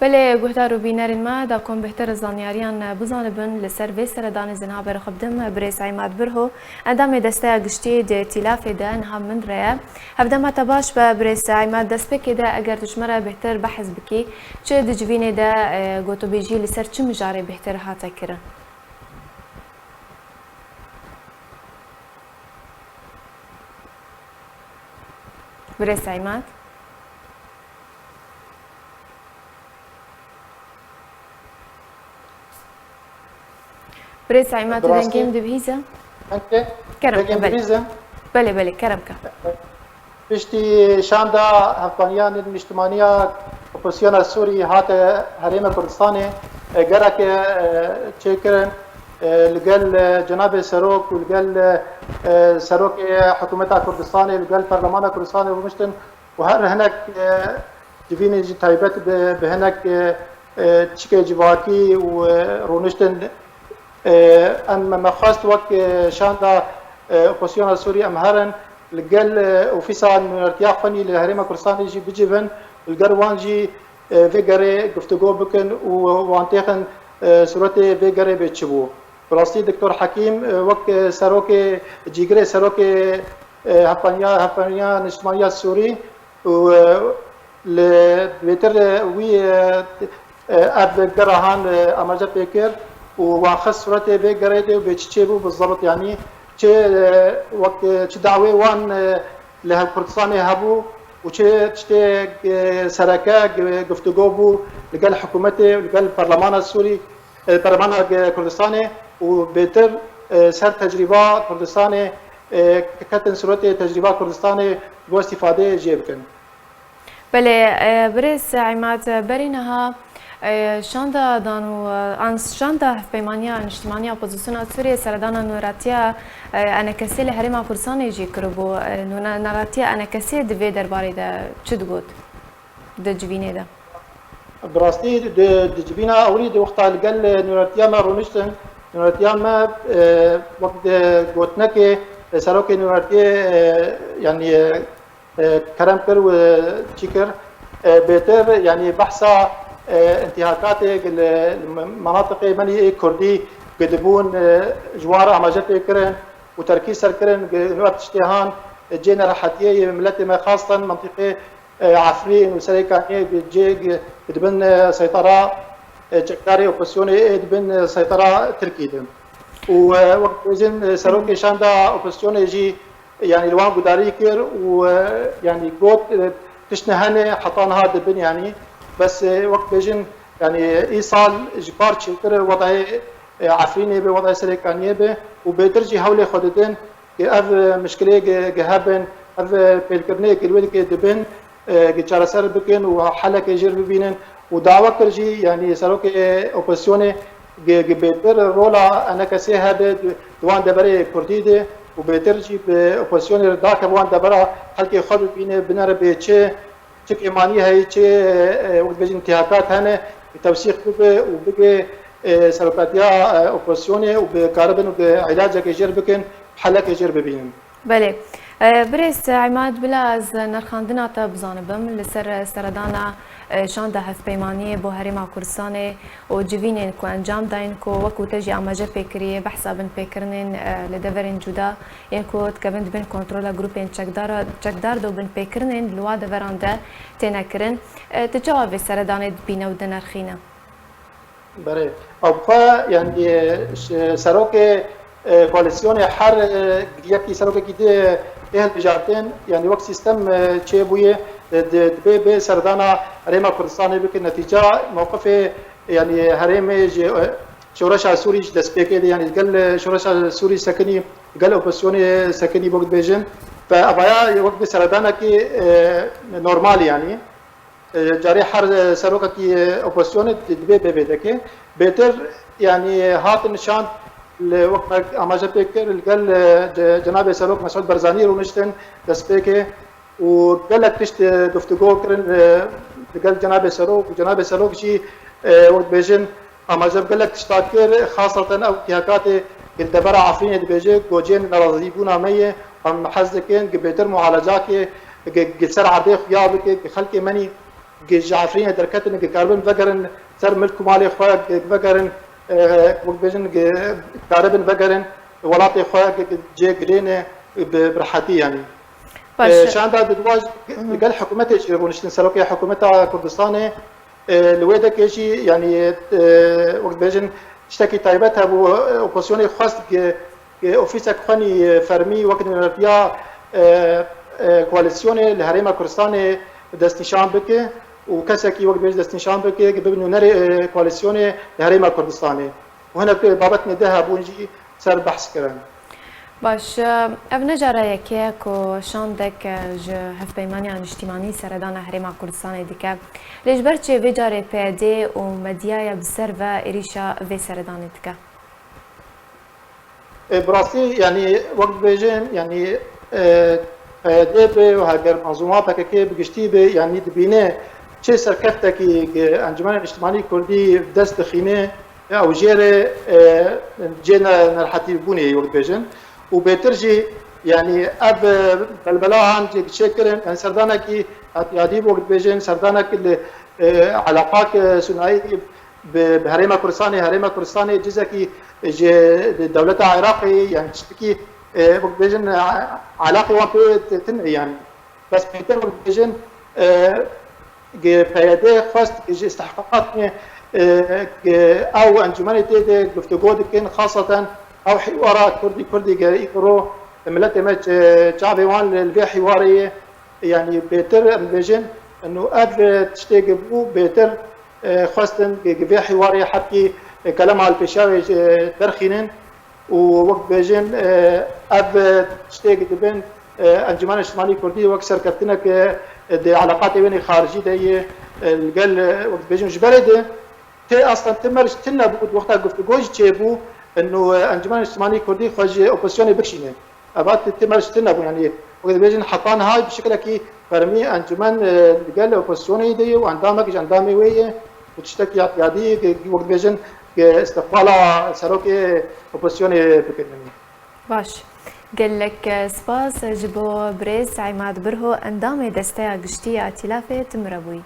بله گهدار و بینرین ما دا کن بهتر زانیاریان بزانبن لسر وی سردان زنها برخبدم برس عیماد برهو اندام دسته گشتی ده تیلاف ده انها من ریا هفدما تباش با برس عیماد دست بکی ده اگر تشمره بهتر بحث بکی چه دجوینه ده گوتو بیجی لسر چه مجاره بهتر هاتا کرن برس عیماد بريس عماد دنجيم دبيزا انت كرم دبيزا بله كرمك بشتي شاندا هفانيان المجتمعية اوبوزيون السوري هات هريم كردستاني جرك تشكرن لقال جناب سروك ولقال سروك حكومة كردستان لقال برلمان كردستان ومشتن وهر هناك جبيني تايبت بهناك تشكي جواكي ورونشتن اما ما خاص وقت شاندا اوبوزيون السوري امهرن لقال اوفيسا ارتياح فني لهريمه كردستان يجي بجبن القر وانجي فيجري گفتگو بكن وانتخن صورتي فيجري بتشبو براستي دكتور حكيم وقت سروك جيجري سروك هفانيا نجمانيا السوري و لبيتر وي اب قرهان امرجت بكر وخص صورته بقريته وبتشيبو بالضبط يعني چه وقت چه دعوه وان له كردستان هبو وچه سركه گفتگو بو لقال حكومته لقال البرلمان السوري البرلمان الكردستاني وبيتر سر تجربه كردستاني كتن صورته تجربه كردستاني بو استفاده جيبكن بله بريس عماد برينها شاندا دانو انس شاندا پیمانیا اجتماعی اپوزیسیون سوریه سردان نوراتیا انا کسی له هرما کردستان یجی کربو نوراتیا انا کسی دوی درباره ده چه دگوت د جوینه ده براستي د جبينا اولي د وقت قال نوراتيا ما رونشتن نوراتيا ما وقت قوتنك سروك نوراتيا يعني كرم كر وتشكر بيتر يعني بحثا انتهاكات المناطق مني كردي قدبون جوار اماجت كرن وتركيز سركرن نوات اشتهان جينا راحتيه ملتي ما خاصه منطقه عفرين وسريكانيه بجي قدبن سيطره جكاري اوبسيوني قدبن سيطره تركيد ووقت وزن سروكي شاندا اوبسيوني يجي يعني الوان قداري كر ويعني قوت تشنهني حطانها دبن يعني بس وقت بيجن يعني ايصال اجبار شكر وضع عفريني بوضع سريكانيه به وبيدرجي حول خددن اف مشكله جهابن اف بيلكرني كلويك دبن جارسر بكن وحلك يجر ببينن ودعوه كرجي يعني سروك اوبوزيوني بيتر رولا انا كسي هذا دوان دبري كرديده وبيترجي اوبوزيوني داك وان دبره حلقه خد بين بنر بيتشه چك ایمانی هایی چه وقت انتهاکات هنه توثیق بگه و بگه سرکاتیا اپوزیسیونه و به کاربن و به علاج کجر بکن حل کجر ببینن. بله. بريس عماد بلا از نرخاندنا تا بزانبم لسر سردانا شاندا هف پیمانی بو هرما کردستان و جوینین کو انجام داین کو وکو تجی اماجه فکری بحثا بن فکرنین لدورین جدا ین کو تکوند بن کنترول گروپین چکدار دو بن فکرنین لوا دورانده تنکرن تجاوب سردان بینو دنرخینه بله او يعني سروك كواليسيون حر يكي سروك كده اهل بجارتين يعني وقت سيستم تشيبويه بي سردانا هريما كردستان بك النتيجه موقف يعني هريم شورش السوري دسبيك يعني قال شورش السوري سكني قال اوبوزيون سكني بوقت بيجن فابايا وقت سردانا كي نورمال يعني جاري حر سروك كي اوبوزيون دبي بيدك بيتر يعني هات نشان وقت اماجه بكر قال جناب سروك مسعود برزاني ونشتن دسبيك وقال لك تشت گفتگو كرن قال جناب سروك وجناب سروك شي وقت بيجن اماجه قال لك تشتاكر خاصه او انتهاكات الدبر عفرين بيجي جوجين نرازيبونا ميه ام حزكين بيتر معالجات قد سر عرضي خيابك خلق مني جعفرين دركتن كاربن فجرن سر ملك مالي خواه فجرن وقت بيجن كاربن فجرن ولاتي خواه جي جرين برحتي يعني شان دا دواج قال حكومته ونشتن سلوكي حكومتها كردستان الويدا كيجي يعني وقت بيجن اشتكي طيبتها بو اوبوزيوني خاص اوفيسك خاني فرمي وقت نرتيا كواليسيوني لهريما كردستان دستنشان بك وكسكي وقت بيج دستنشان بك ببنو نري كواليسيوني لهريما كردستان وهنا بابتنا ده بونجي سر بحث كران باش اف نجاره یکیک و شاندک ج هفپیمانی اجتماعی سردان هرما کردستان دیگه لیش برچه ویجاره پیاده و مدیای بسر و ایریشا وی سردان دیگه براسي يعني وقت بيجين يعني پیاده به و هاگر منظومات که بگشتی به يعني دبینه چه سرکفته که انجمن اجتماعی کردی دست خینه او جيره جينا نرحتي بوني وقت بيجن وبترجي يعني اب بلبلاهن شكرن يعني سردانه كي اعتيادي وقت بيجن سردانه كل علاقات ثنائيه بهريما كردستاني هريما كردستاني جزكي الدوله العراقي يعني تشتكي وقت بيجن علاقه وان تنعي يعني بس بيتر وقت بيجن بياده خاص استحقاقات او انجمن تيدي گفتگو دکن خاصه او حوارات كردي يقروا ملت ما شعبي وان البيع حواريه يعني بيتر بيجن انه اد تشتاق بو بيتر خاصه بيع حواريه حتى كلام على البشاوي ترخينن ووقت بيجن اد تشتاق بين انجمن اجتماعي كردي واكثر كتنك دي علاقات بين خارجي دي قال وقت بيجن جبرده تي اصلا تمرش تنا بود وقتها گفتگوش چه بو انه انجمن اجتماعي كردي خرج اوبوزيوني بكشينه ابات تمرش تنا بو يعني وقت بيجن حطان هاي بشكل كي فرمي انجمن قال اوبوزيوني دي واندامك اندامي ويه وتشتكي اعتيادي وقت بيجن استقبال سروكي اوبوزيوني بكنني باش قال لك سباس جبو بريس عماد برهو اندامي دستا قشتي ائتلاف تمربوي